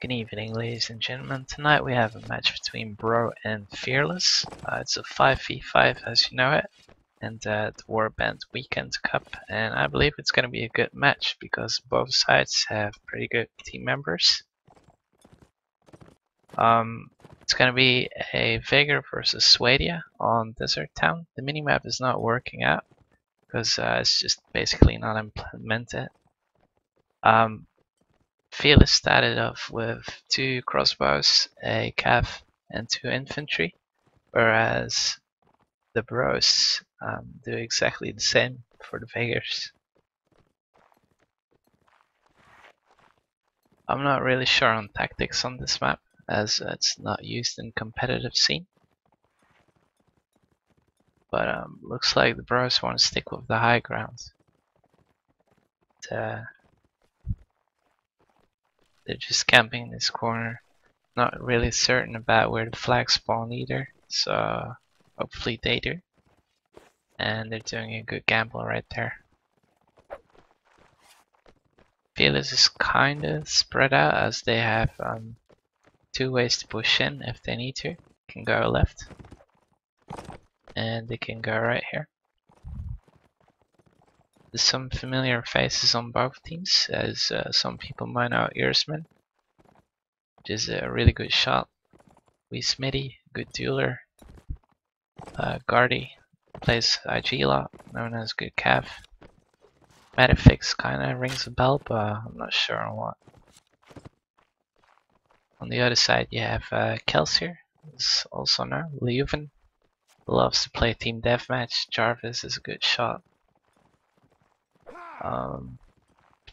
Good evening, ladies and gentlemen. Tonight we have a match between Bro and Fearless. It's a 5v5 as you know it, and the Warband Weekend Cup. And I believe it's going to be a good match because both sides have pretty good team members. It's going to be a Vigor versus Swadia on Desert Town. The minimap is not working out because it's just basically not implemented. Fearless started off with 2 crossbows, a cav, and 2 infantry, whereas the bros do exactly the same for the Vigors. I'm not really sure on tactics on this map, as it's not used in competitive scene. But looks like the bros want to stick with the high ground. They're just camping in this corner. Not really certain about where the flags spawn either, so hopefully they do. And they're doing a good gamble right there. Fearless is kinda spread out as they have 2 ways to push in if they need to. Can go left and they can go right here. There's some familiar faces on both teams, as some people might know Earsman, which is a really good shot. Smitty, good dueler. Guardy plays IG lot, known as good cav. Metafix kinda rings a bell, but I'm not sure on what. On the other side you have Kelsier, who's also known. Leuven loves to play team deathmatch. Jarvis is a good shot.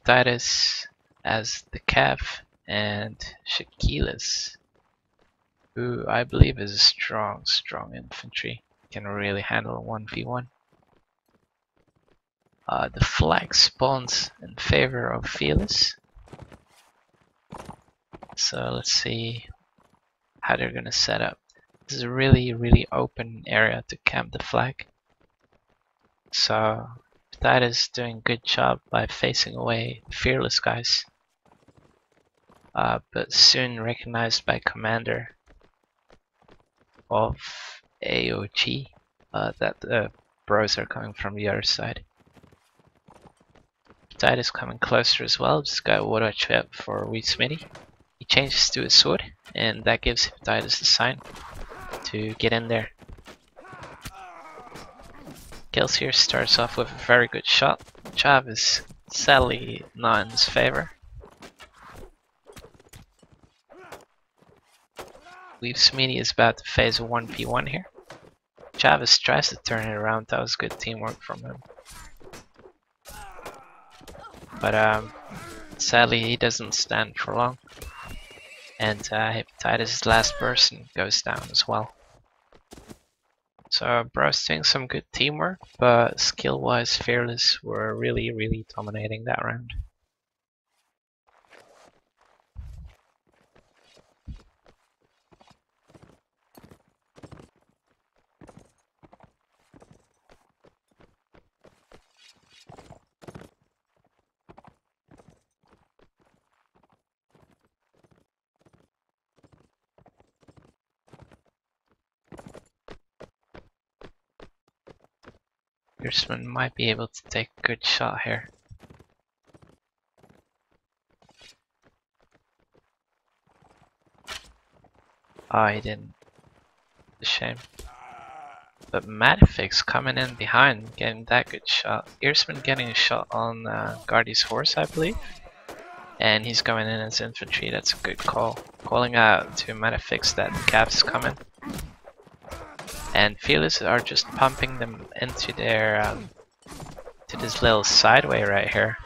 Titus as the cav, and Shaquilas, who I believe is a strong infantry. Can really handle a 1v1. The flag spawns in favor of Fearless. So let's see how they're gonna set up. This is a really open area to camp the flag. So that is doing a good job by facing away Fearless guys. But soon recognized by Commander of AOG that the bros are coming from the other side. Titus coming closer as well. Just got watch out for Smitty. He changes to a sword, and that gives Titus the sign to get in there. Kelsier starts off with a very good shot. Chav is sadly not in his favor. Smitty is about to face a 1v1 here. Chavis tries to turn it around. That was good teamwork from him. But sadly he doesn't stand for long. And Hepatitis' last person goes down as well. So bros doing some good teamwork, but skill wise Fearless were really dominating that round. Earsman might be able to take a good shot here. Oh, he didn't. A shame. But Matafix coming in behind, getting that good shot. Earsman getting a shot on Guardy's horse, I believe. And he's going in as infantry. That's a good call. Calling out to Matafix that the Cavs coming. And Fearless are just pumping them into their to this little sideway right here.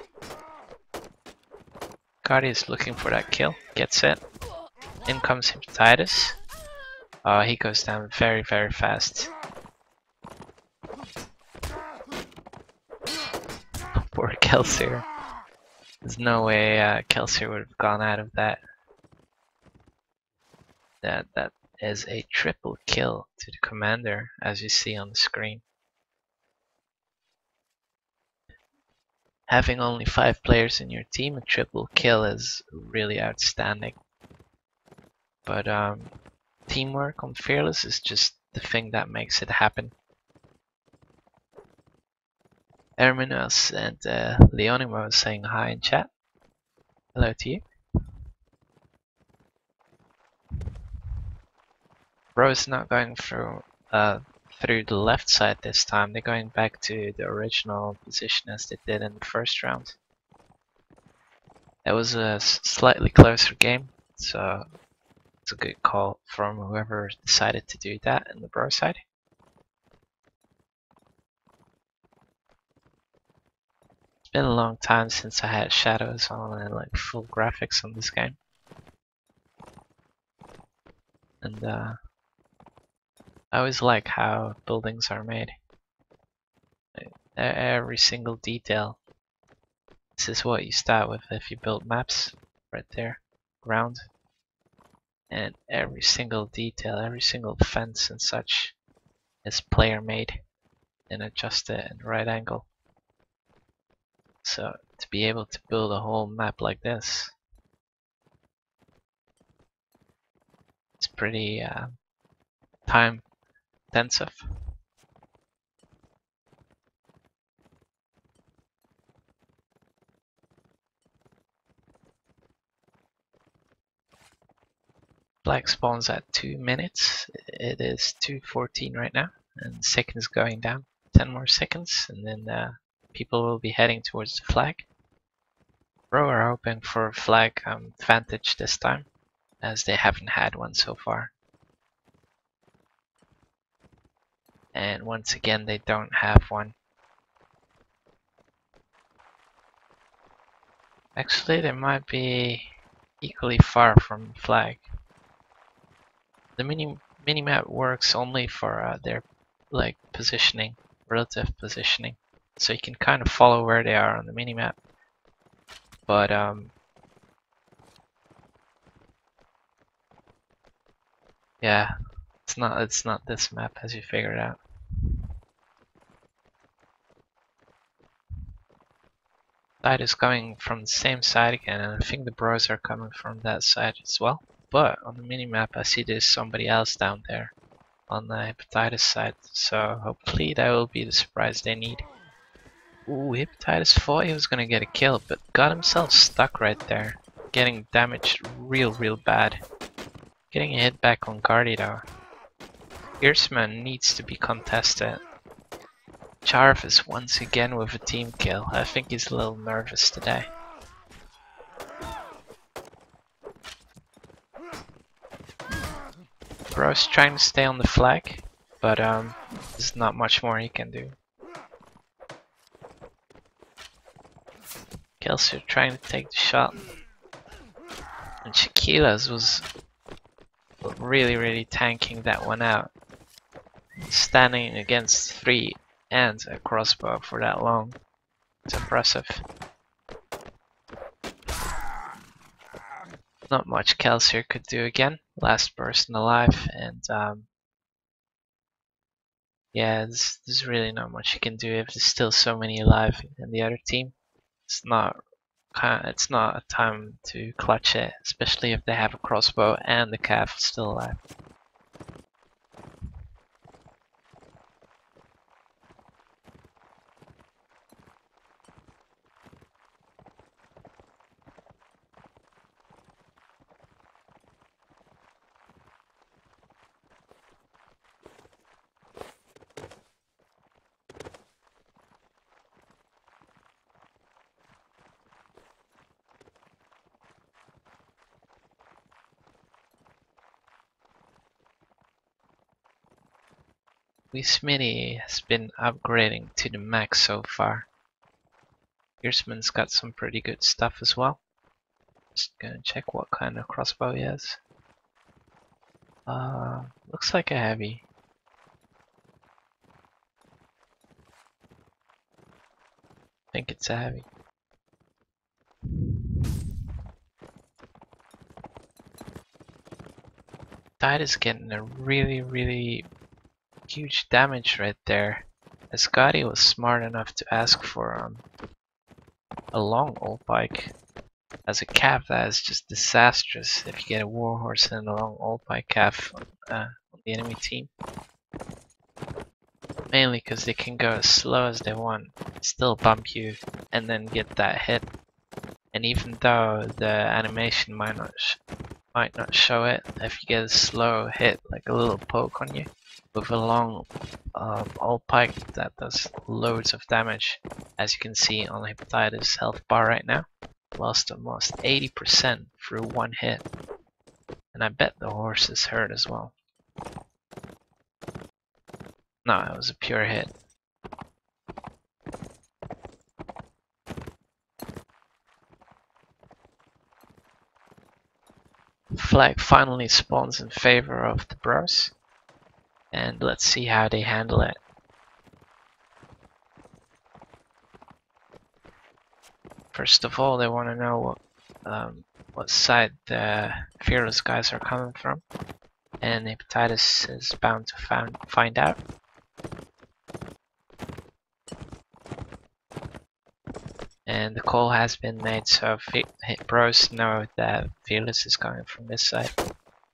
Guardy is looking for that kill, gets it. In comes Hepatitis. Oh, he goes down very fast. Poor Kelsier. There's no way Kelsier would have gone out of that. That is a triple kill to the commander, as you see on the screen. Having only 5 players in your team, a triple kill is really outstanding. but teamwork on Fearless is just the thing that makes it happen. Erminos and Leonimo saying hi in chat. Hello to you. Bro is not going through the left side this time. They're going back to the original position as they did in the first round. It was a slightly closer game, so it's a good call from whoever decided to do that in the bro side. It's been a long time since I had shadows on and like full graphics on this game. And I always like how buildings are made. Every single detail. This is what you start with if you build maps, right there, ground. And every single detail, every single fence and such is player made and adjusted at the right angle. So to be able to build a whole map like this, it's pretty time intensive. Black spawns at 2 minutes. It is 2:14 right now, and seconds going down. 10 more seconds, and then people will be heading towards the flag. Bro are hoping for a flag advantage this time, as they haven't had one so far. And once again, they don't have one. Actually, they might be equally far from the flag. The minimap works only for their like positioning, relative positioning, so you can kind of follow where they are on the minimap. But yeah, it's not this map as you figured out. Side is coming from the same side again, and I think the bros are coming from that side as well. But on the minimap, I see there's somebody else down there on the Hepatitis side, so hopefully that will be the surprise they need. Ooh, Hepatitis thought he was gonna get a kill, but got himself stuck right there, getting damaged real bad. Getting a hit back on Guardy though. Earsman needs to be contested. Jarvis once again with a team kill. I think he's a little nervous today. Bro's trying to stay on the flag, but there's not much more he can do. Kelsier trying to take the shot. And Shaquila's was really tanking that one out. Standing against 3 and a crossbow for that long. It's impressive. Not much Kelsier could do again. Last person alive, and yeah, there's really not much you can do if there's still so many alive in the other team. It's not a time to clutch it, especially if they have a crossbow and the calf is still alive. Smitty has been upgrading to the max so far. Earsman's got some pretty good stuff as well. Just gonna check what kind of crossbow he has. Looks like a heavy. I think it's a heavy. Tide is getting a really huge damage right there. Ascari was smart enough to ask for a long ult bike As a calf, that is just disastrous if you get a warhorse and a long old pike calf on the enemy team. Mainly because they can go as slow as they want, still bump you, and then get that hit. And even though the animation might not show it, if you get a slow hit, like a little poke on you, with a long old pike, that does loads of damage. As you can see on Hepatitis health bar right now, lost almost 80% through one hit. And I bet the horse is hurt as well. No, it was a pure hit. Flag finally spawns in favor of the bros. And let's see how they handle it. First of all, they want to know what side the fearless guys are coming from. And Hepatitis is bound to find out. And the call has been made, so bros know that fearless is coming from this side.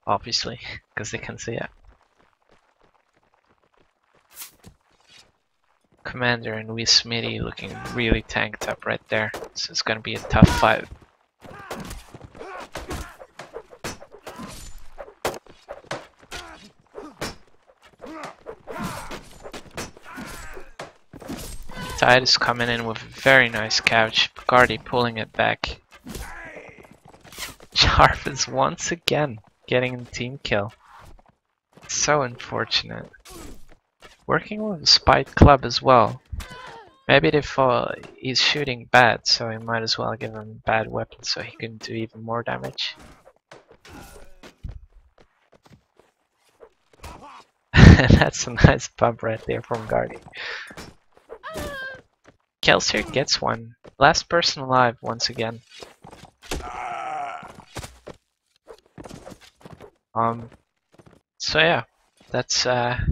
Obviously, because they can see it. Commander and Wee Smitty looking really tanked up right there, so it's gonna be a tough fight. Tide is coming in with a very nice couch, Bacardi pulling it back. Jarvis once again getting the team kill. So unfortunate. Working with a spiked club as well. Maybe they thought he's shooting bad, so he might as well give him a bad weapon so he can do even more damage. That's a nice bump right there from Guardy. Kelsier gets one. Last person alive once again. So yeah, that's a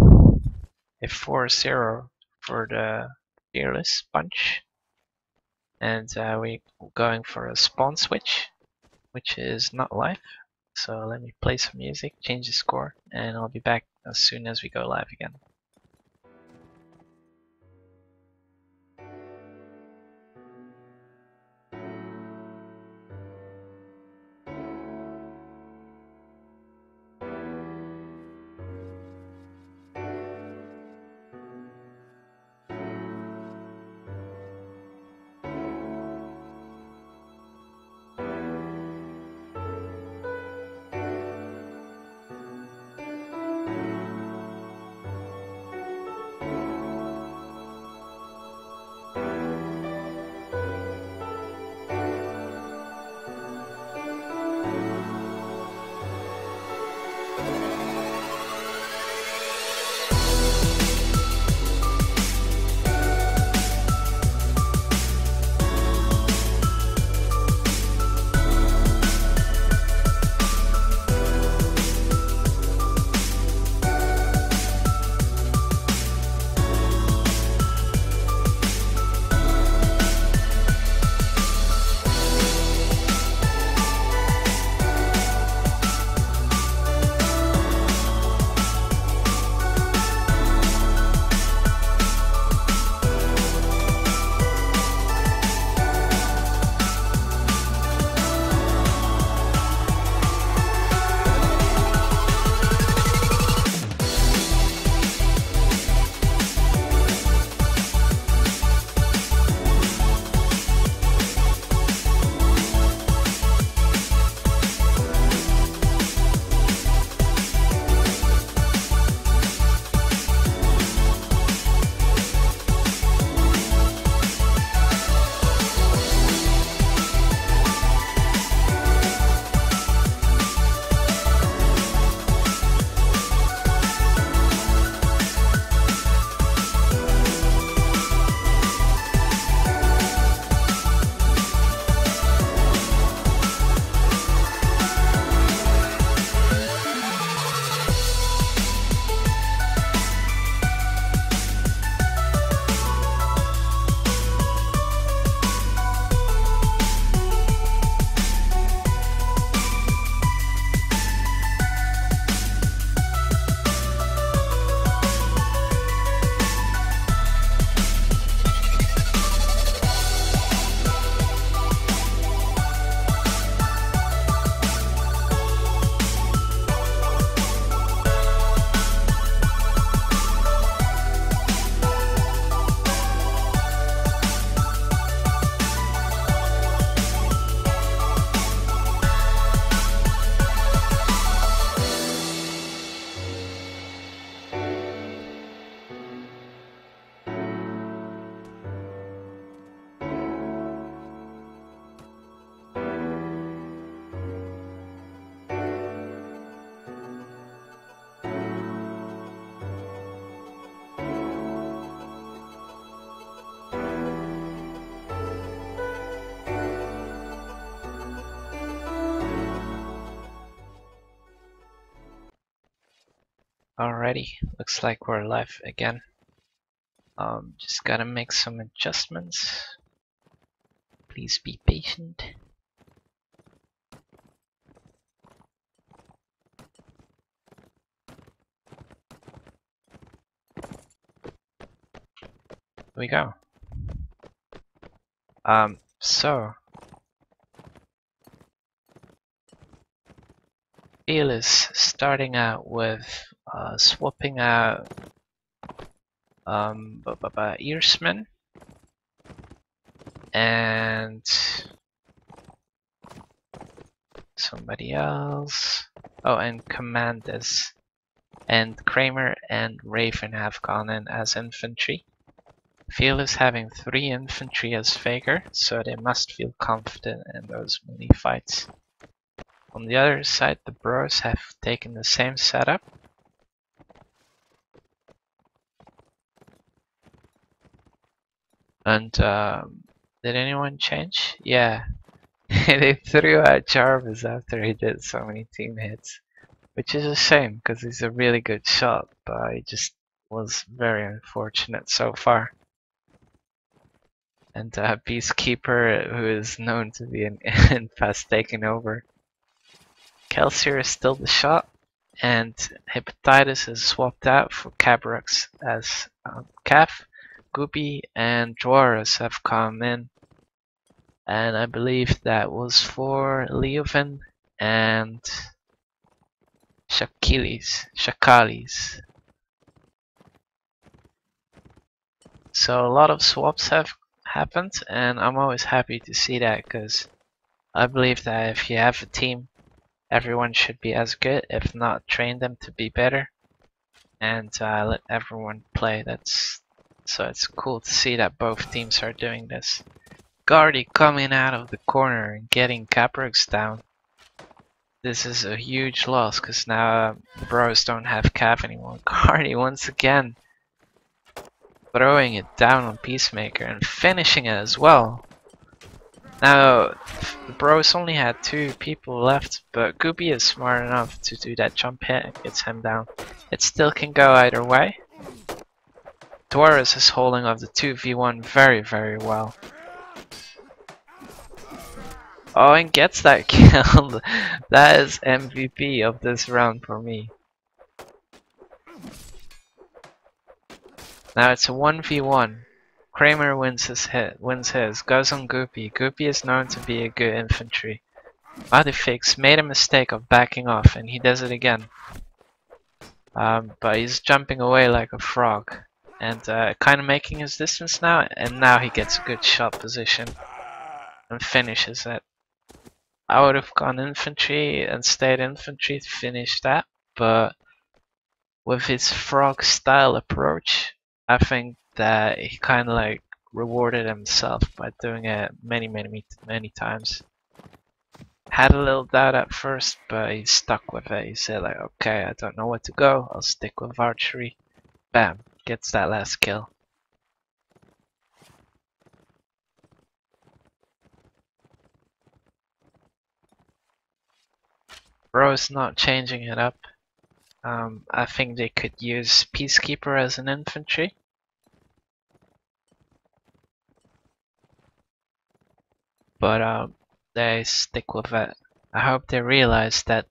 4-0 for the Fearless bunch. And we're going for a spawn switch, which is not live. So let me play some music, change the score, and I'll be back as soon as we go live again. Alrighty, looks like we're live again. Just gotta make some adjustments. Please be patient. Here we go. So Feel is starting out with swapping out Earsman and somebody else. Oh, and Commandus. And Kramer and Raven have gone in as infantry. Feel is having 3 infantry as Faker, so they must feel confident in those melee fights. On the other side, the bros have taken the same setup. And did anyone change? Yeah, they threw out Jarvis after he did so many team hits, which is a shame because he's a really good shot, but he just was very unfortunate so far. And Peacekeeper, who is known to be an fast taking over. Kelsier is still the shot, and Hepatitis is swapped out for Cabrux as Calf. Goopy and Dwarus have come in, and I believe that was for Leovan and Shakalis. So a lot of swaps have happened, and I'm always happy to see that because I believe that if you have a team, everyone should be as good, if not train them to be better, and let everyone play. So it's cool to see that both teams are doing this. Guardy coming out of the corner and getting Caprux down. This is a huge loss because now bros don't have Cap anymore. Guardy once again throwing it down on Peacemaker and finishing it as well. Now, the bros only had 2 people left, but Goopy is smart enough to do that jump hit and gets him down. It still can go either way. Dwarus is holding off the 2v1 very, very well. Oh, and gets that kill. That is MVP of this round for me. Now it's a 1v1. Kramer wins his, goes on Goopy. Goopy is known to be a good infantry. Madifix made a mistake of backing off, and he does it again. But he's jumping away like a frog, and kind of making his distance now, and now he gets a good shot position and finishes it. I would have gone infantry and stayed infantry to finish that, but with his frog style approach, I think that he kind of like rewarded himself by doing it many times. Had a little doubt at first, but he stuck with it. He said like, okay, I don't know where to go, I'll stick with archery. Bam, gets that last kill. Bro's not changing it up. I think they could use Peacekeeper as an infantry. But they stick with it. I hope they realize that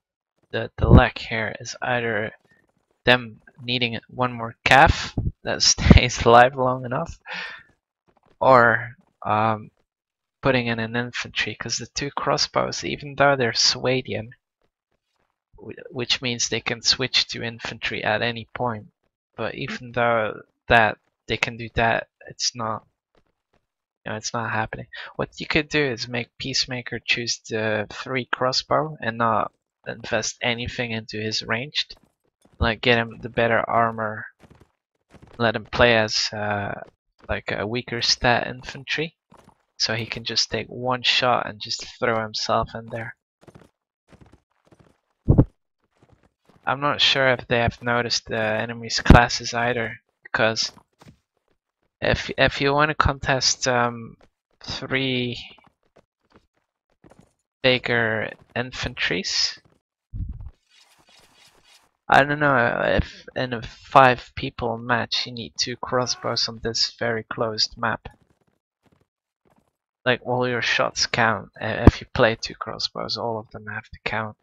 the lack here is either them needing 1 more calf that stays alive long enough, or putting in an infantry, because the 2 crossbows, even though they're Swadian, which means they can switch to infantry at any point, but even though that they can do that, it's not, it's not happening. What you could do is make Peacemaker choose the 3 crossbow and not invest anything into his ranged. Like get him the better armor, let him play as like a weaker stat infantry, so he can just take 1 shot and just throw himself in there. I'm not sure if they have noticed the enemy's classes either, because if you want to contest 3 Baker infantries, I don't know if in a 5 people match you need 2 crossbows on this very closed map. Like all your shots count. If you play 2 crossbows, all of them have to count.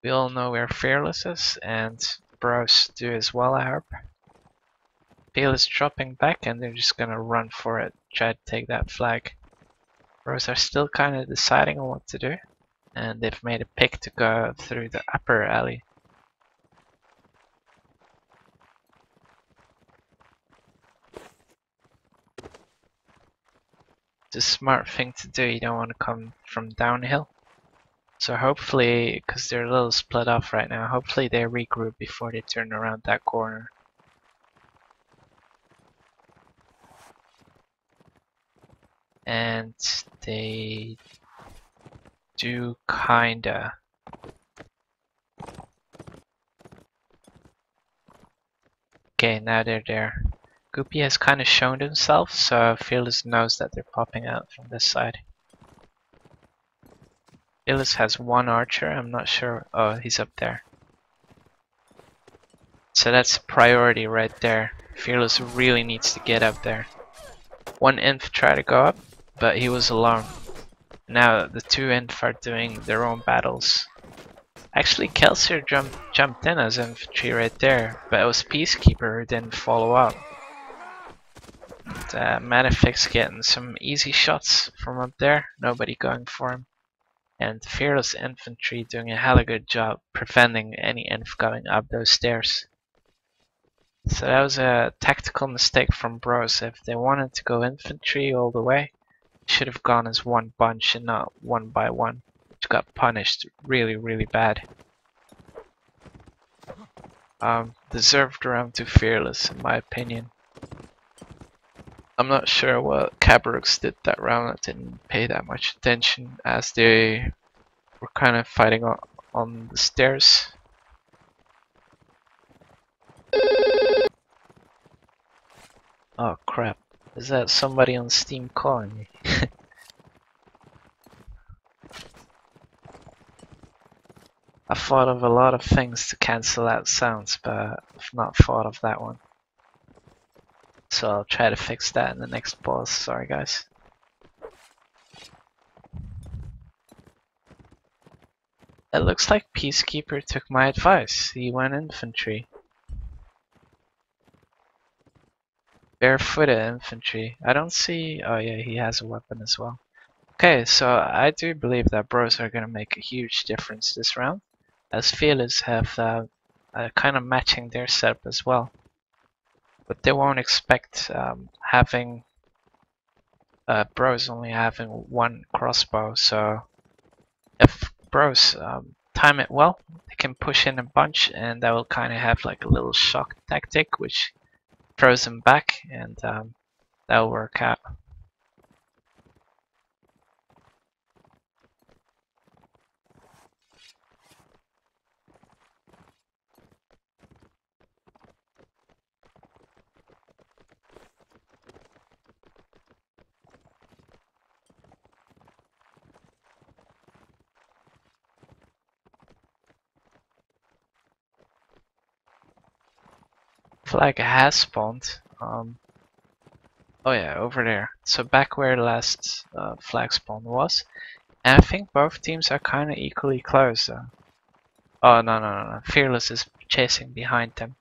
We all know where Fearless is, and Bros do as well, I hope. Fearless dropping back and they're just gonna run for it, try to take that flag. Bros are still kinda deciding on what to do, and they've made a pick to go through the upper alley. It's a smart thing to do, you don't want to come from downhill. So hopefully, because they're a little split off right now, hopefully they regroup before they turn around that corner. And they do kinda. Okay, now they're there. Goopy has kind of shown himself, so Fearless knows that they're popping out from this side. Fearless has 1 archer, I'm not sure. Oh, he's up there. So that's priority right there. Fearless really needs to get up there. 1 inf tried to go up, but he was alone. Now the 2 inf are doing their own battles. Actually, Kelsier jumped in as infantry right there, but it was Peacekeeper who didn't follow up. Manifix getting some easy shots from up there, nobody going for him. And Fearless Infantry doing a hella good job preventing any inf going up those stairs. So that was a tactical mistake from Bros. If they wanted to go infantry all the way, should have gone as 1 bunch and not 1 by 1, which got punished really bad. Deserved round to Fearless in my opinion. I'm not sure what Cabrooks did that round. I didn't pay that much attention as they were kind of fighting on the stairs. Oh crap, is that somebody on Steam calling me? I thought of a lot of things to cancel out sounds, but I've not thought of that one. So I'll try to fix that in the next boss. Sorry guys. It looks like Peacekeeper took my advice. He went infantry. Barefooted infantry. I don't see... Oh yeah, he has a weapon as well. Okay, so I do believe that Bros are gonna make a huge difference this round, as Fearless have kind of matching their setup as well. But they won't expect having Bros only having 1 crossbow, so if Bros time it well, they can push in a bunch and that will kind of have like a little shock tactic which throws them back, and that'll work out. Flag has spawned. Oh yeah, over there. So back where the last flag spawn was. And I think both teams are kind of equally close though. Oh no. Fearless is chasing behind them.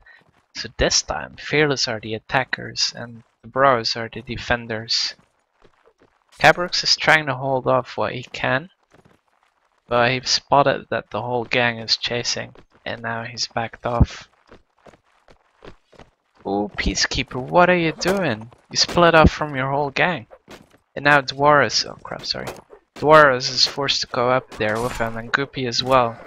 So this time, Fearless are the attackers and the Bros are the defenders. Cabrooks is trying to hold off what he can. But he spotted that the whole gang is chasing. And now he's backed off. Ooh, Peacekeeper, what are you doing? You split off from your whole gang. And now Dwarus, oh crap, sorry. Dwarus is forced to go up there with him, and Goopy as well.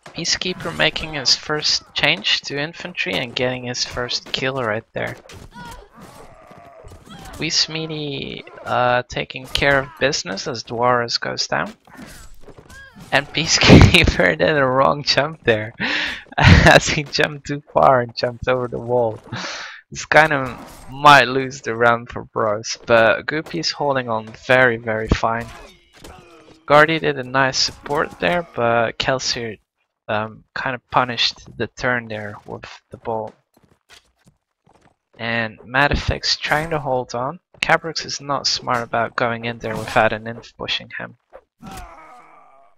Peacekeeper making his first change to infantry and getting his first kill right there. We Smeedy taking care of business as Dwarus goes down. And Peacekeeper did a wrong jump there. As he jumped too far and jumped over the wall. This kind of might lose the round for Bros, but Goopy's holding on very fine. Guardy did a nice support there, but Kelsier kind of punished the turn there with the ball. And Madifix trying to hold on. Cabrix is not smart about going in there without an inf pushing him.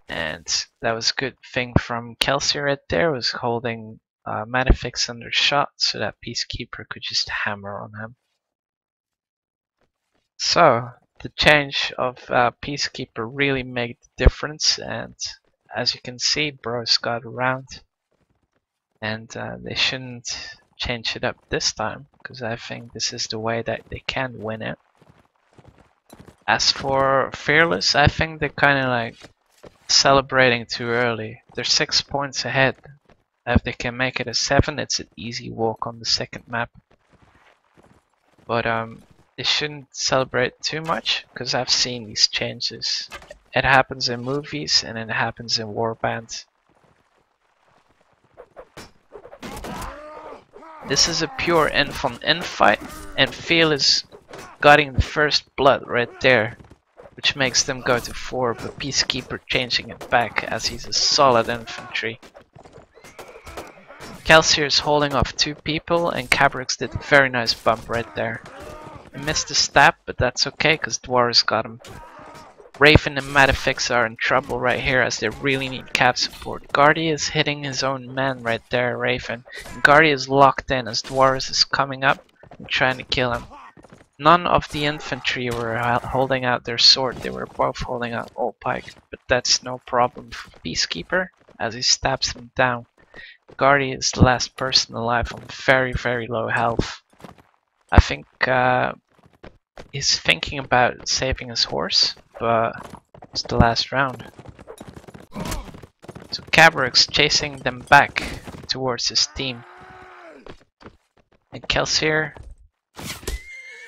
And that was a good thing from Kelsier right there, was holding Madifix under shot so that Peacekeeper could just hammer on him. So the change of Peacekeeper really made the difference, and as you can see, Bros got around, and they shouldn't change it up this time, because I think this is the way that they can win it. As for Fearless, I think they're kind of like celebrating too early. They're 6 points ahead. If they can make it a 7, it's an easy walk on the second map. But they shouldn't celebrate too much, because I've seen these changes. It happens in movies and it happens in Warband. This is a pure inf on in fight, and Fearless getting the first blood right there, which makes them go to 4, but Peacekeeper changing it back as he's a solid infantry. Kelsier is holding off 2 people, and Cabrix did a very nice bump right there. He missed the stab, but that's okay because Dwarves got him. Raven and Madifix are in trouble right here as they really need cap support. Guardy is hitting his own man right there, Raven. And Guardy is locked in as Dwarves is coming up and trying to kill him. None of the infantry were holding out their sword, they were both holding out all pike, but that's no problem for Peacekeeper as he stabs them down. Guardy is the last person alive on very low health. I think he's thinking about saving his horse, but it's the last round. So Cabrix chasing them back towards his team. And Kelsier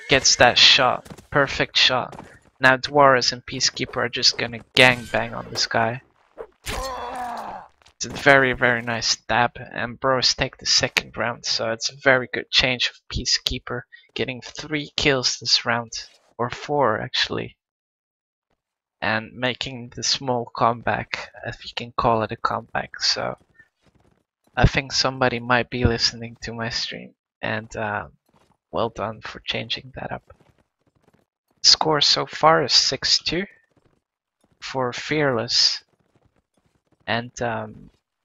gets that shot, perfect shot. Now Dwarves and Peacekeeper are just gonna gangbang on this guy. It's a very nice stab, and Bros take the second round, so it's a very good change of Peacekeeper, getting 3 kills this round, or 4 actually, and making the small comeback, if you can call it a comeback. So I think somebody might be listening to my stream, and well done for changing that up. Score so far is 6-2 for Fearless. And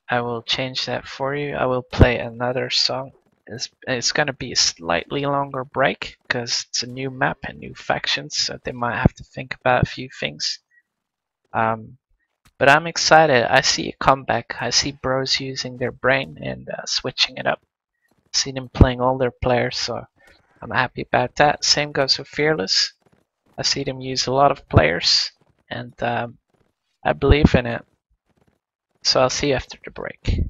I will change that for you. I will play another song. It's gonna be a slightly longer break because it's a new map and new factions, so they might have to think about a few things. But I'm excited. I see a comeback. I see Bros using their brain and switching it up. I see them playing all their players, so I'm happy about that. Same goes for Fearless. I see them use a lot of players, and I believe in it. So I'll see you after the break.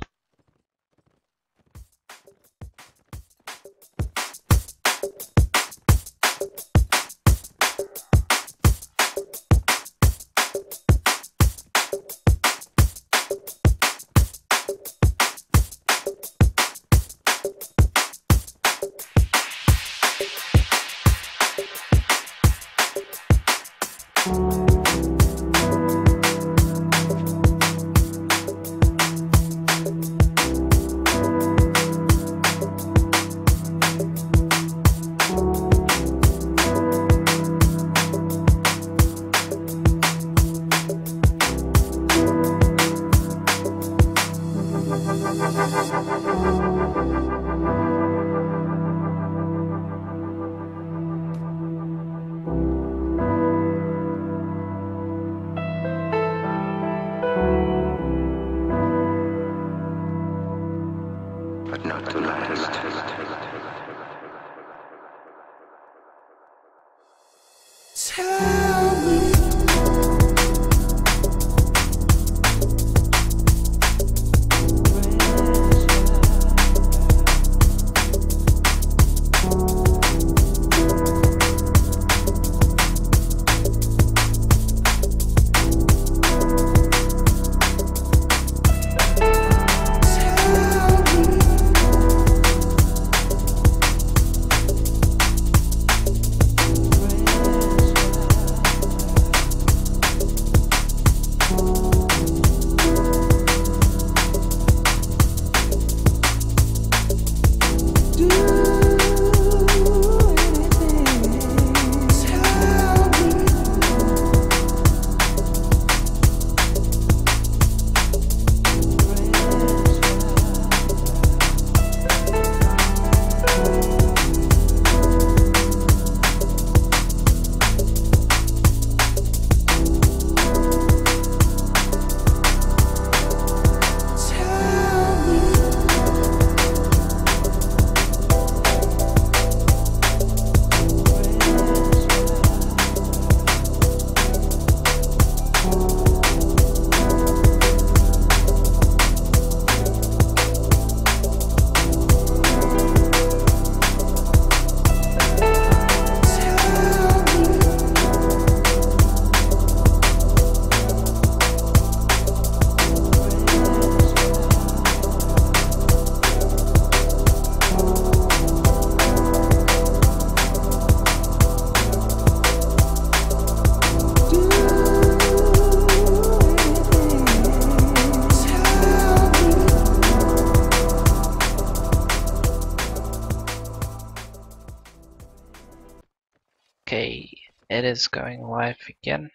is going live again.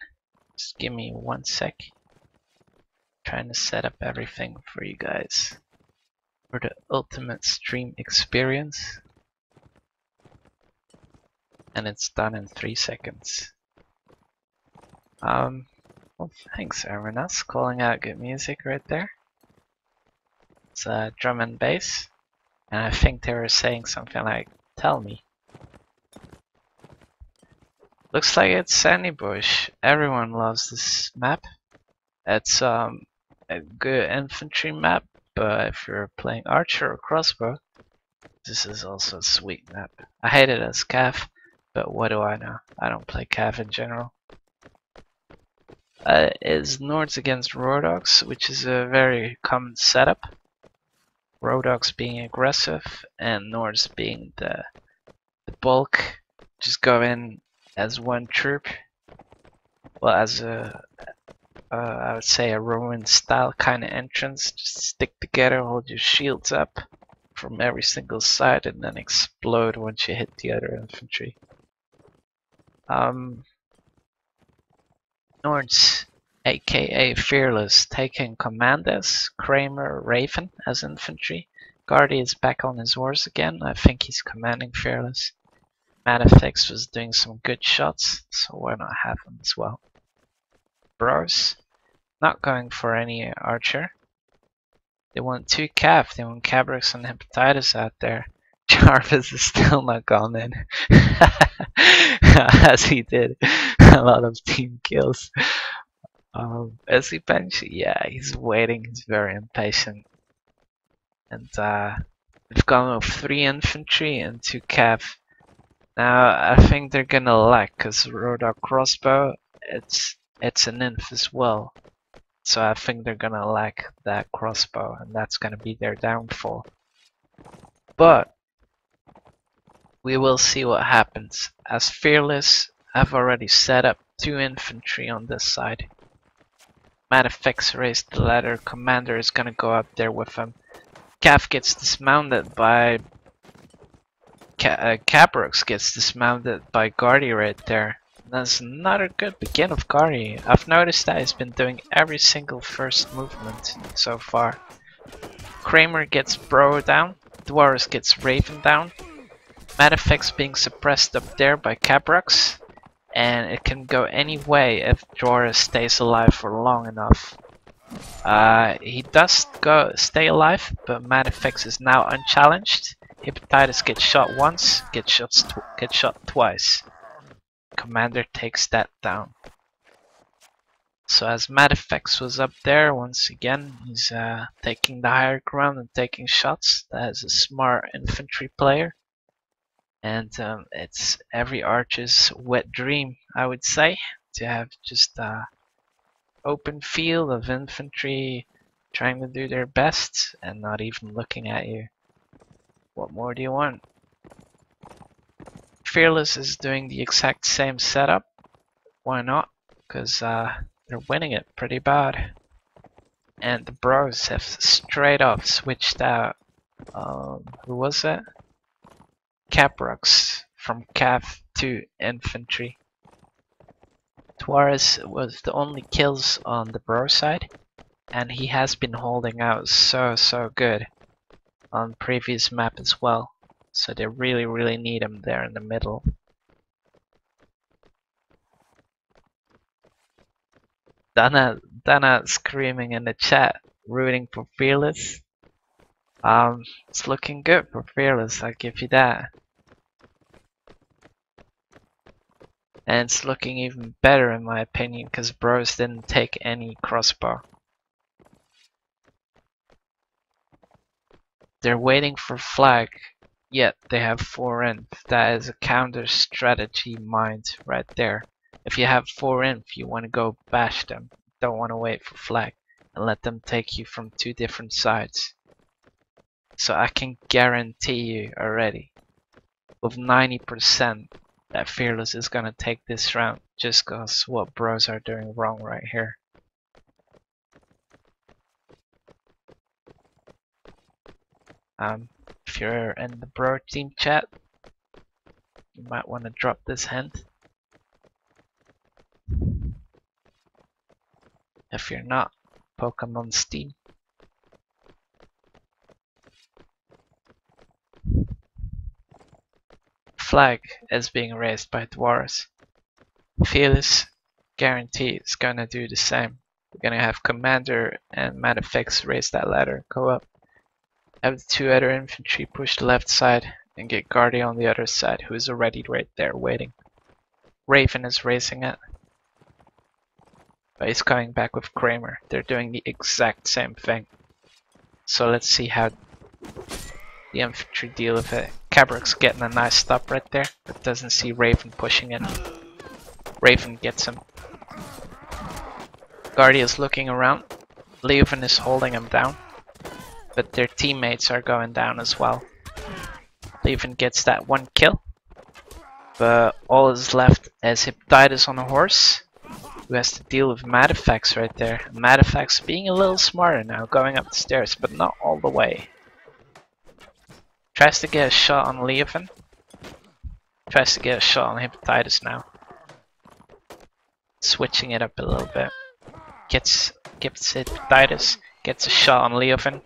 Just give me 1 sec. Trying to set up everything for you guys for the ultimate stream experience. And it's done in 3 seconds. Well, thanks everyone else. Calling out good music right there. It's drum and bass. And I think they were saying something like, tell me. Looks like it's Sandy Bush. Everyone loves this map. It's a good infantry map, but if you're playing archer or crossbow, this is also a sweet map. I hate it as Cav, but what do I know? I don't play Cav in general. Is Nords against Rodogs, which is a very common setup. Rodogs being aggressive and Nords being the bulk. Just go in as one troop. Well, as a I would say a Roman style kind of entrance. Just stick together, hold your shields up from every single side, and then explode once you hit the other infantry. Nords, aka Fearless, taking command as Kramer Raven as infantry. Guardy is back on his horse again. I think he's commanding Fearless. Madafix was doing some good shots, so why not have him as well. Bros, not going for any archer. They want 2 Cav, they want Cabrix and Hepatitis out there. Jarvis is still not gone in. As he did a lot of team kills. Is he bench? Yeah, he's waiting, he's very impatient. And we've gone with 3 infantry and 2 Cav. Now I think they're gonna lack, cause Rodok crossbow, it's an inf as well. So I think they're gonna lack that crossbow, and that's gonna be their downfall. But we will see what happens. As Fearless, I've already set up 2 infantry on this side. Madafix raised the ladder, Commander is gonna go up there with him. Cav gets dismounted by Cabrix gets dismounted by Guardy right there. That's another good begin of Guardy. I've noticed that he's been doing every single first movement so far. Kramer gets Bro down, Dwarves gets Raven down, Madafix being suppressed up there by Cabrix, and it can go any way if Dwarves stays alive for long enough. He does stay alive, but Madafix is now unchallenged. Hepatitis gets shot once, gets shot twice. Commander takes that down. So as Madafix was up there, once again, he's taking the higher ground and taking shots. That is a smart infantry player. And it's every archer's wet dream, I would say, to have just open field of infantry trying to do their best and not even looking at you. What more do you want? Fearless is doing the exact same setup. Why not? Because they're winning it pretty bad. And the bros have straight up switched out. Who was it? Cabrix from Cav to infantry. Tuarez was the only kills on the bro side, and he has been holding out so good on previous map as well. So they really need him there in the middle. Dana screaming in the chat, rooting for Fearless. It's looking good for Fearless, I'll give you that. And it's looking even better in my opinion, because bros didn't take any crossbow. They're waiting for flag, yet they have 4 inf. That is a counter strategy mind right there. If you have 4 inf, you want to go bash them. Don't want to wait for flag and let them take you from 2 different sides. So I can guarantee you already, with 90%, that Fearless is gonna take this round just cause what bros are doing wrong right here. If you're in the bro team chat, you might want to drop this hint. If you're not, poke them on Steam. Flag is being raised by Dwarves. Fearless guarantee is gonna do the same. We're gonna have Commander and Manifex raise that ladder, go up. Have the two other infantry push the left side and get Guardy on the other side, who is already right there waiting. Raven is raising it. But he's coming back with Kramer. They're doing the exact same thing. So let's see how the infantry deal with it. Cabrock's getting a nice stop right there, but doesn't see Raven pushing in. Raven gets him. Guardy is looking around. Leuven is holding him down. But their teammates are going down as well. Leuven gets that one kill. But all is left is Hepatitis on a horse, who has to deal with Madifax right there. Madifax being a little smarter now, going up the stairs, but not all the way. Tries to get a shot on Leuven. Tries to get a shot on Hepatitis now. Switching it up a little bit. Gets Hepatitis, gets a shot on Leuven.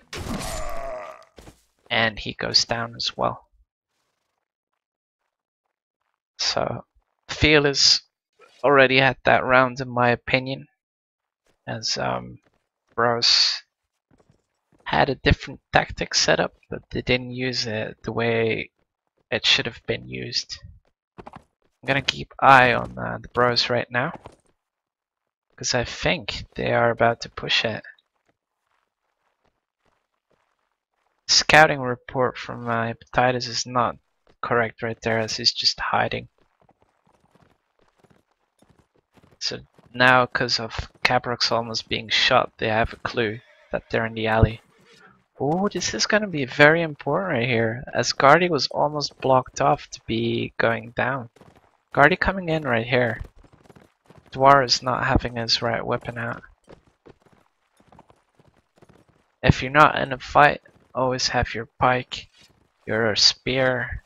And he goes down as well. So, Fearless already had that round in my opinion, as Bros had a different tactic set up, but they didn't use it the way it should have been used. I'm gonna keep eye on the Bros right now, because I think they are about to push it. Scouting report from Hepatitis is not correct right there, as he's just hiding. So now, because of Cabrock's almost being shot, they have a clue that they're in the alley. Oh, this is going to be very important right here, as Guardy was almost blocked off to be going down. Guardy coming in right here. Dwar is not having his right weapon out. If you're not in a fight, always have your pike, your spear,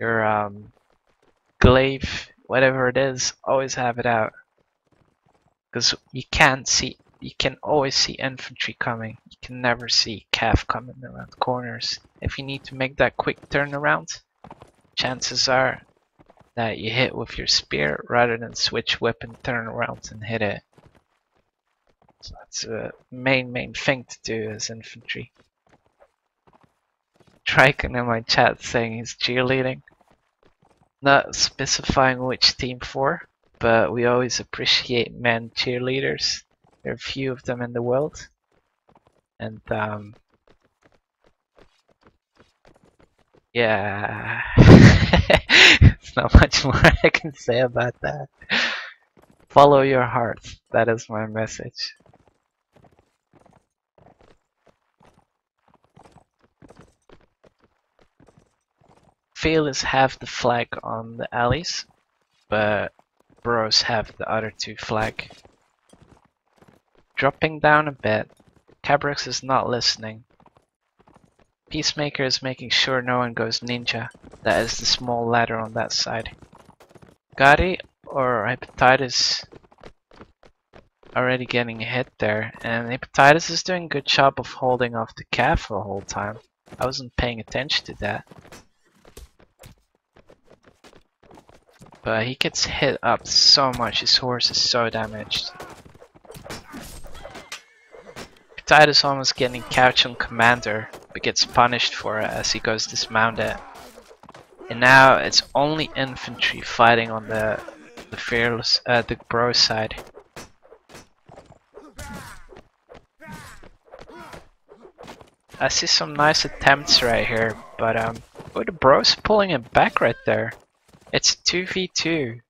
your glaive, whatever it is, always have it out. Because you can always see infantry coming. You can never see cav coming around corners. If you need to make that quick turnaround, chances are that you hit with your spear rather than switch weapon, turn around and hit it. So that's a main thing to do as infantry. Triken in my chat saying he's cheerleading. Not specifying which team for, but we always appreciate men cheerleaders. There are few of them in the world. And yeah, there's not much more I can say about that. Follow your heart, that is my message. Fearless have the flag on the alleys, but Bros have the other two flag. Dropping down a bit, Cabrox is not listening. Peacemaker is making sure no one goes ninja. That is the small ladder on that side. Gary or Hepatitis already getting hit there, and Hepatitis is doing a good job of holding off the calf the whole time. I wasn't paying attention to that. But he gets hit up so much, his horse is so damaged. Hepatitis almost getting couch on Commander, but gets punished for it as he goes dismounted. And now it's only infantry fighting on the Fearless, the Bro side. I see some nice attempts right here, but oh, the Bro's pulling it back right there. It's 2v2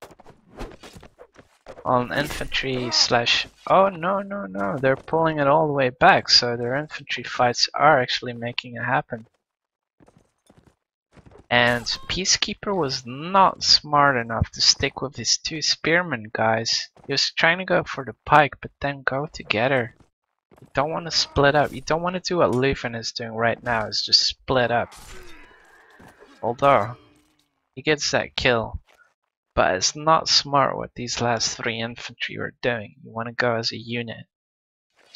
on infantry slash. Oh no, they're pulling it all the way back, so their infantry fights are actually making it happen. And Peacekeeper was not smart enough to stick with his two spearmen guys. He was trying to go for the pike, but then go together. You don't want to split up. You don't want to do what Leuven is doing right now, is just split up. Although he gets that kill, but it's not smart what these last three infantry are doing. You want to go as a unit.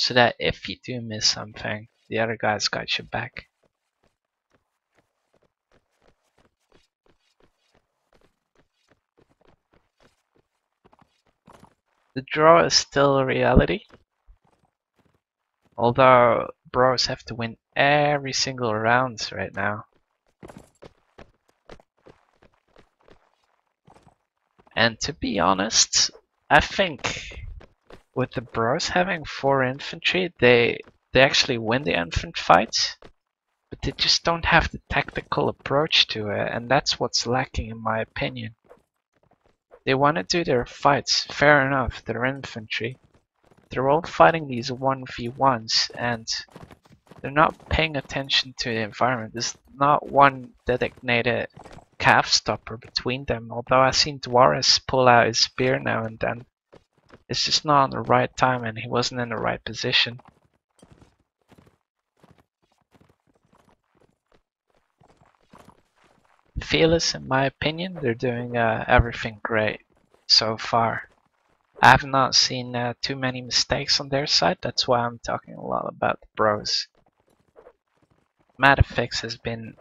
so that if you do miss something, the other guy's got your back. The draw is still a reality, although bros have to win every single round right now. And to be honest, I think with the bros having 4 infantry, they actually win the infant fights, but they just don't have the tactical approach to it, and that's what's lacking in my opinion. They want to do their fights, fair enough, they're infantry. They're all fighting these 1v1s, and they're not paying attention to the environment. There's not one designated calf stopper between them, although I've seen Dwarus pull out his spear now and then. It's just not on the right time, and he wasn't in the right position. Fearless, in my opinion, they're doing everything great so far. I have not seen too many mistakes on their side, that's why I'm talking a lot about the bros. Matafix has been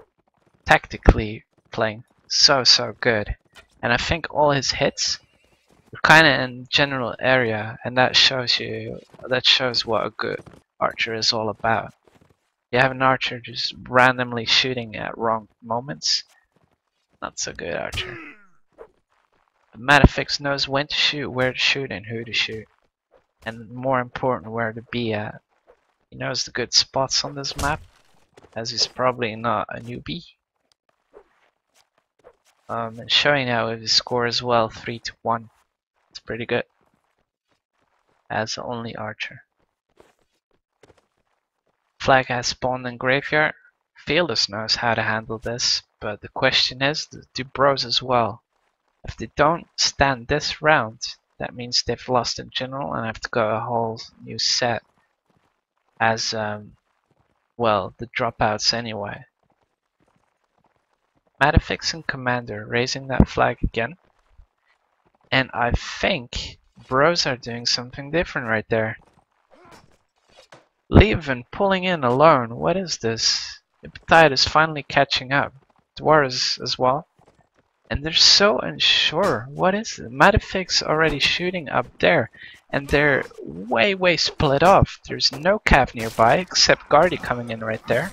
tactically playing so good, and I think all his hits are kind of in general area, and that shows what a good archer is all about. You have an archer just randomly shooting at wrong moments, not so good archer. Matafix knows when to shoot, where to shoot, and who to shoot, and more important, where to be at. He knows the good spots on this map, as he's probably not a newbie. And showing that with his score as well, 3-1. It's pretty good, as the only archer. Flag has spawned in graveyard. Fearless knows how to handle this, but the question is, do bros as well? If they don't stand this round, that means they've lost in general and have to go a whole new set as, well, the dropouts anyway. Matafix and Commander raising that flag again. And I think bros are doing something different right there. Leven pulling in alone, what is this? Iptide is finally catching up. Dwarves as well. And they're so unsure. What is it? Matafix already shooting up there. And they're way split off. There's no cav nearby except Guardy coming in right there.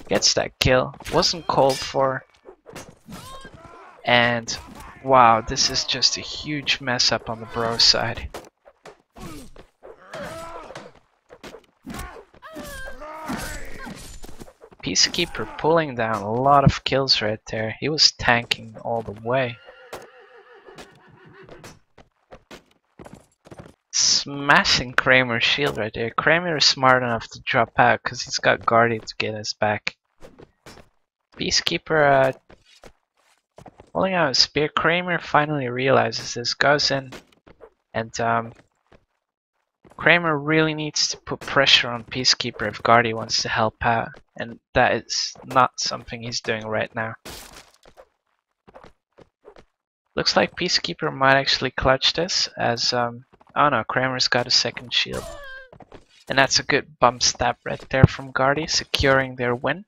Gets that kill. Wasn't called for. And wow, this is just a huge mess up on the bro side. Peacekeeper pulling down a lot of kills right there. He was tanking all the way. Smashing Kramer's shield right there. Kramer is smart enough to drop out because he's got Guardy to get his back. Peacekeeper pulling out his spear. Kramer finally realizes this, goes in, and Kramer really needs to put pressure on Peacekeeper if Guardy wants to help out, and that is not something he's doing right now. Looks like Peacekeeper might actually clutch this as, oh no, Kramer's got a second shield. And that's a good bump stab right there from Guardy, securing their win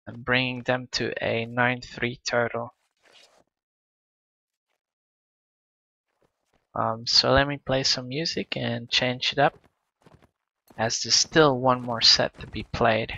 and bringing them to a 9-3 total. So let me play some music and change it up, as there's still one more set to be played.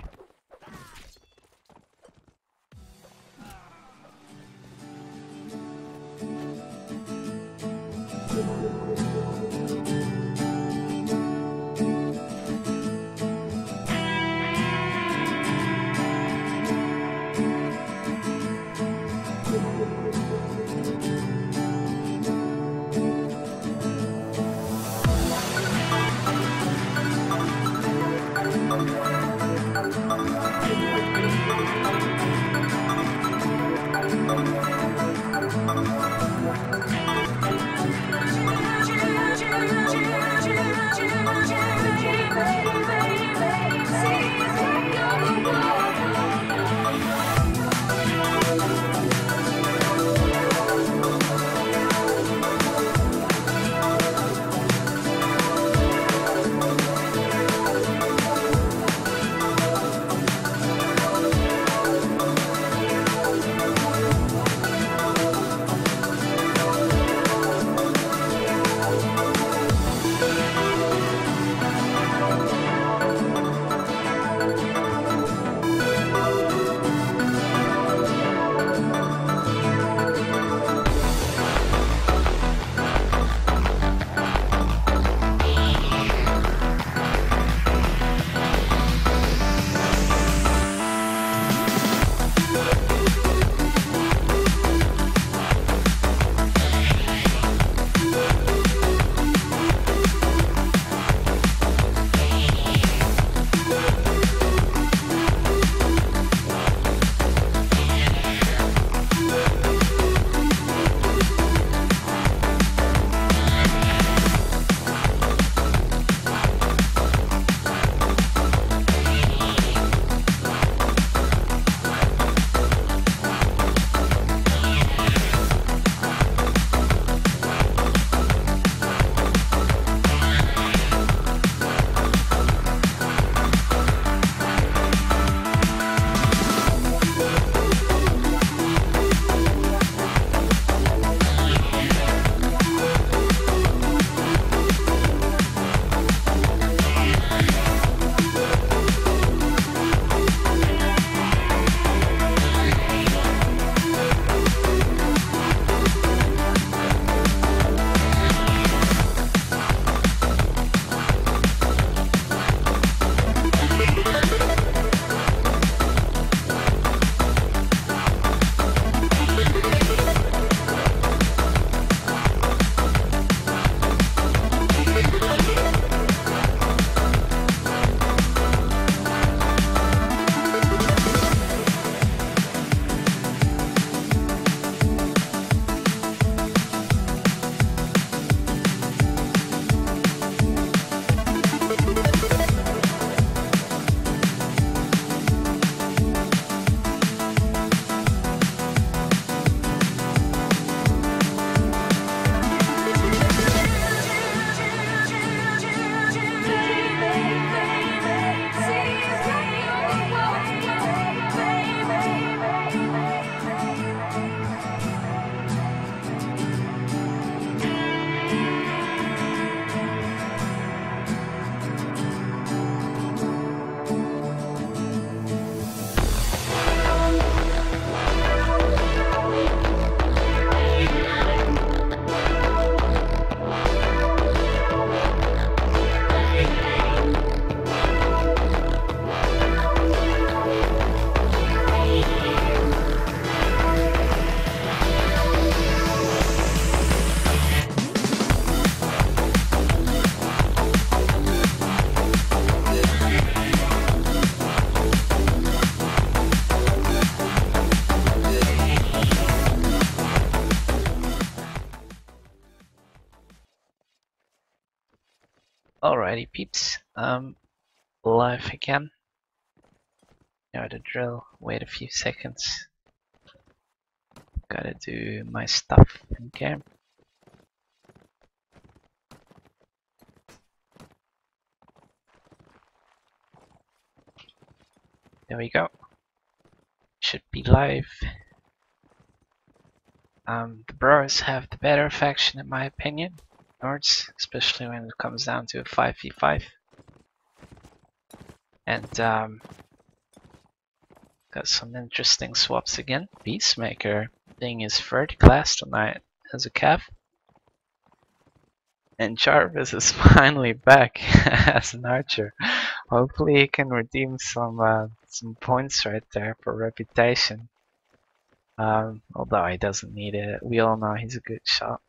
Alrighty peeps, live again. Know the drill, wait a few seconds. Gotta do my stuff in game. There we go. Should be live. The bros have the better faction in my opinion. Nords, especially when it comes down to a 5v5. And got some interesting swaps again. Peacemaker being his third class tonight as a cav. And Jarvis is finally back as an archer. Hopefully he can redeem some points right there for reputation. Although he doesn't need it. We all know he's a good shot.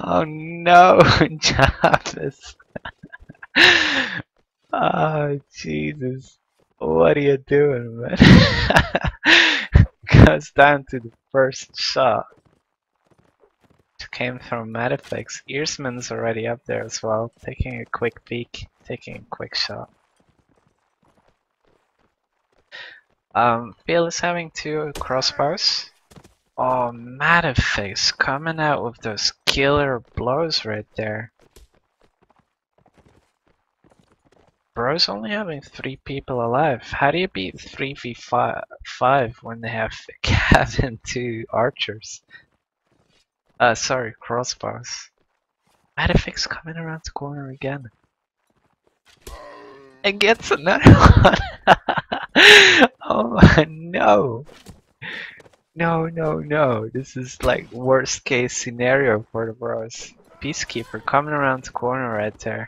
Oh no, Jarvis. Oh Jesus. What are you doing, man? Goes down to the first shot. It came from Madifix. Earsman's already up there as well, taking a quick peek, taking a quick shot. Phil is having 2 crossbows. Oh, Madifix coming out with those killer blows right there. Bro's only having 3 people alive. How do you beat 3v5 when they have Cav and 2 archers? Sorry, crossbows. Madifix coming around the corner again. And gets another one! Oh no! No. This is like worst case scenario for the bros. Peacekeeper coming around the corner right there.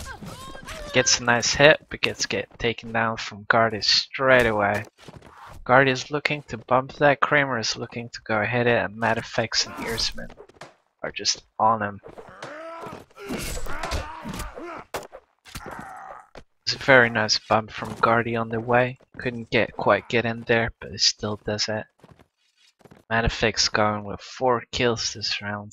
Gets a nice hit, but gets taken down from Guardy straight away. Guardy is looking to bump that, Kramer is looking to go hit it, and Madifix and Earsman are just on him. It's a very nice bump from Guardy on the way. Couldn't quite get in there, but it still does it. Madifix going with 4 kills this round.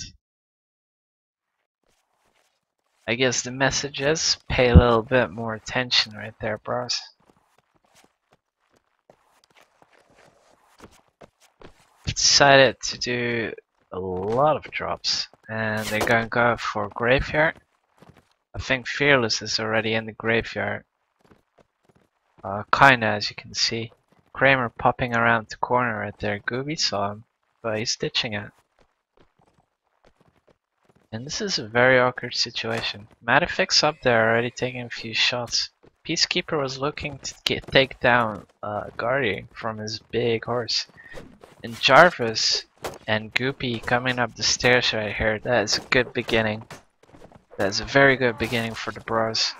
I guess the message is pay a little bit more attention right there, bros. Decided to do a lot of drops, and they're going to go for graveyard. I think Fearless is already in the graveyard. Kinda, as you can see. Kramer popping around the corner right there. Gooby saw him, but he's ditching it. And this is a very awkward situation. Madifix up there already taking a few shots. Peacekeeper was looking to take down Guardy from his big horse. And Jarvis and Goopy coming up the stairs right here. That is a good beginning. That is a very good beginning for the bros.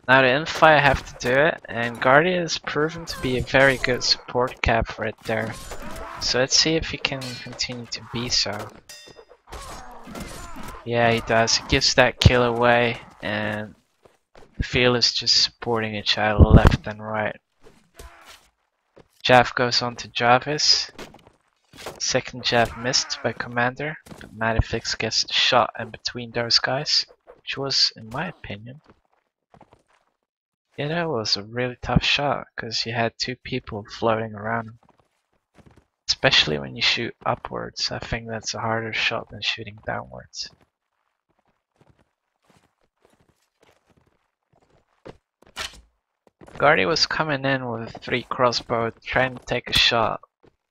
Now the infight have to do it, and Guardy has proven to be a very good support cap right there. So let's see if he can continue to be so. Yeah, he does. He gives that kill away, and the field is just supporting each other left and right. Jab goes on to Jarvis. Second jab missed by Commander, but Madifix gets the shot in between those guys, which was, in my opinion, yeah, that was a really tough shot, because you had 2 people floating around him. Especially when you shoot upwards, I think that's a harder shot than shooting downwards. Guardy was coming in with 3 crossbow, trying to take a shot.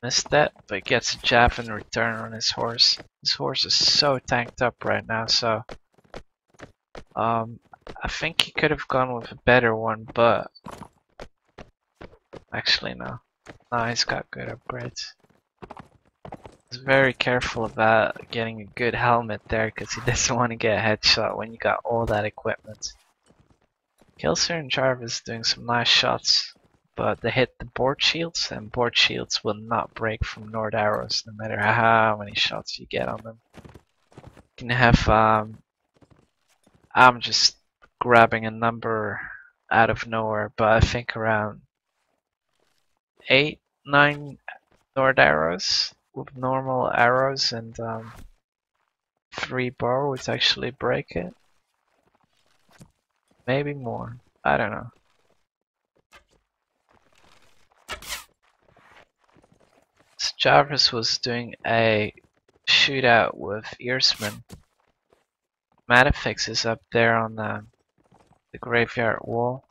Missed that, but gets a jab in return on his horse. His horse is so tanked up right now, so I think he could have gone with a better one, but actually no. No, he's got good upgrades. He's very careful about getting a good helmet there, because he doesn't want to get a headshot when you got all that equipment. Kilser and Jarvis doing some nice shots, but they hit the board shields, and board shields will not break from Nord arrows no matter how many shots you get on them. You can have I'm just grabbing a number out of nowhere, but I think around 8, 9 Nord arrows with normal arrows and 3 bar would actually break it. Maybe more. I don't know. So Jarvis was doing a shootout with Earsman. Matafix is up there on the graveyard wall.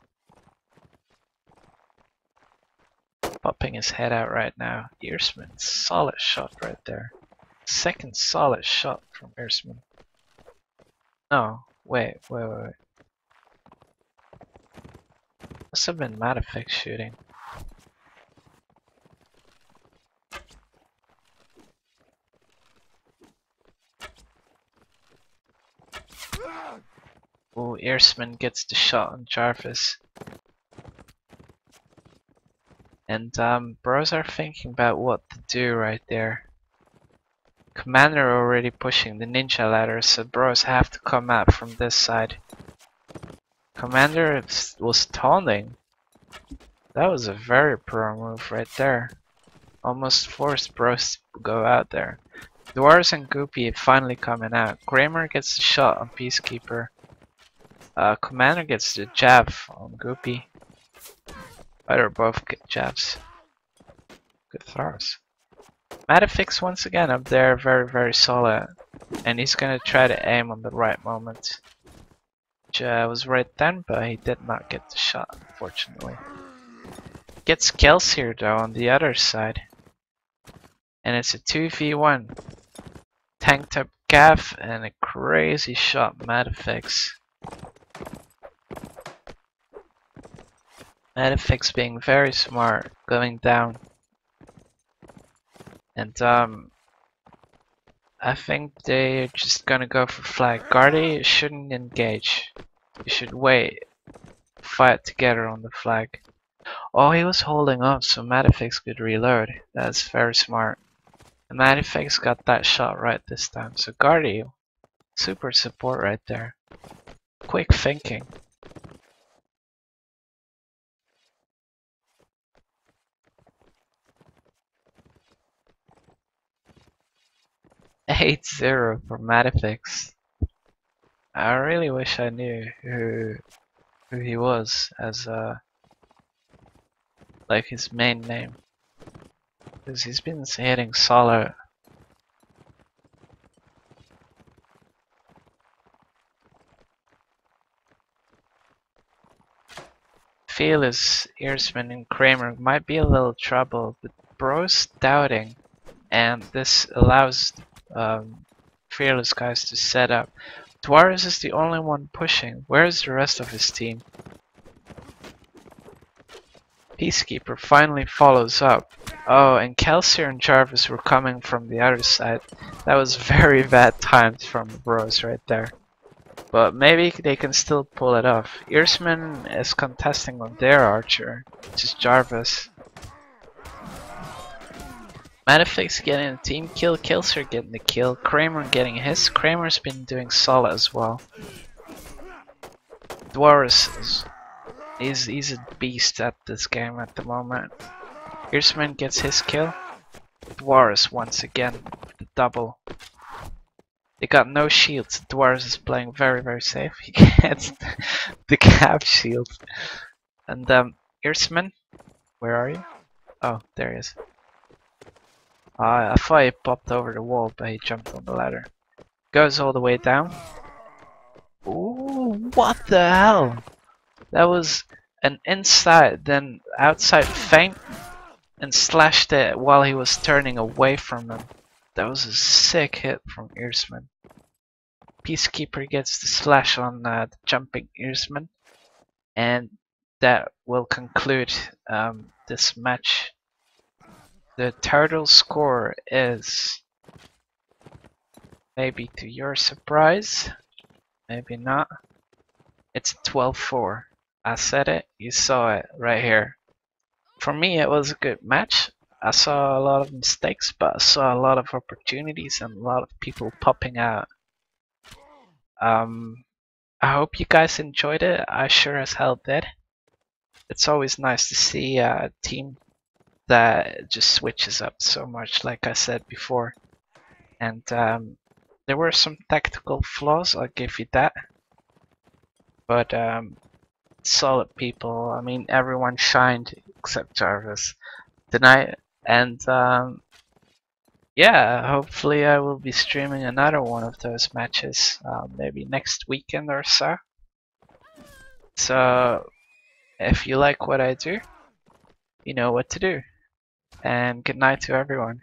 Popping his head out right now. Earsman, solid shot right there. Second solid shot from Earsman. No, wait. Must have been Matafix shooting. Oh, Earsman gets the shot on Jarvis. And bros are thinking about what to do right there. Commander already pushing the ninja ladder, so bros have to come out from this side. Commander was taunting. That was a very pro move right there. Almost forced bros to go out there. Dwarves and Goopy finally coming out. Kramer gets the shot on Peacekeeper. Commander gets the jab on Goopy. Either both get jabs. Good throws. Matafix once again up there, very solid. And he's gonna try to aim on the right moment. Which was right then, but he did not get the shot, unfortunately. Gets kills here though on the other side. And it's a 2v1. Tanked up Gav and a crazy shot Matafix. Matafix being very smart, going down. And I think they're just gonna go for flag. Guardy shouldn't engage. You should wait. Fight together on the flag. Oh, he was holding up so Matafix could reload. That's very smart. And Matafix got that shot right this time. So Guardy, super support right there. Quick thinking. 8-0 for Matafix. I really wish I knew who he was as like his main name, because he's been hitting solid. Fearless, Earsman and Kramer might be a little trouble, but Bro's doubting, and this allows Fearless guys to set up. Dwarves is the only one pushing. Where's the rest of his team? Peacekeeper finally follows up. Oh, and Kelsier and Jarvis were coming from the other side. That was very bad times from the bros right there. But maybe they can still pull it off. Earsman is contesting on their archer, which is Jarvis. Matafix getting a team kill, Kelsier getting the kill, Kramer getting his. Kramer's been doing solid as well. Dwarves he's a beast at this game at the moment. Earsman gets his kill. Dwarves once again with the double. They got no shields. Dwarves is playing very safe. He gets the cap shield. And Earsman, where are you? Oh, there he is. I thought he popped over the wall, but he jumped on the ladder. Goes all the way down. Ooh, what the hell? That was an inside, then outside feint, and slashed it while he was turning away from him. That was a sick hit from Earsman. Peacekeeper gets the slash on the jumping Earsman, and that will conclude this match. The total score is, maybe to your surprise, maybe not, it's 12-4. I said it, you saw it right here. For me, it was a good match. I saw a lot of mistakes, but I saw a lot of opportunities and a lot of people popping out. I hope you guys enjoyed it. I sure as hell did. It's always nice to see a team that just switches up so much, like I said before. And there were some tactical flaws, I'll give you that. But solid people. I mean, everyone shined except Jarvis tonight. And yeah, hopefully I will be streaming another one of those matches, maybe next weekend or so. So if you like what I do, you know what to do. And good night to everyone.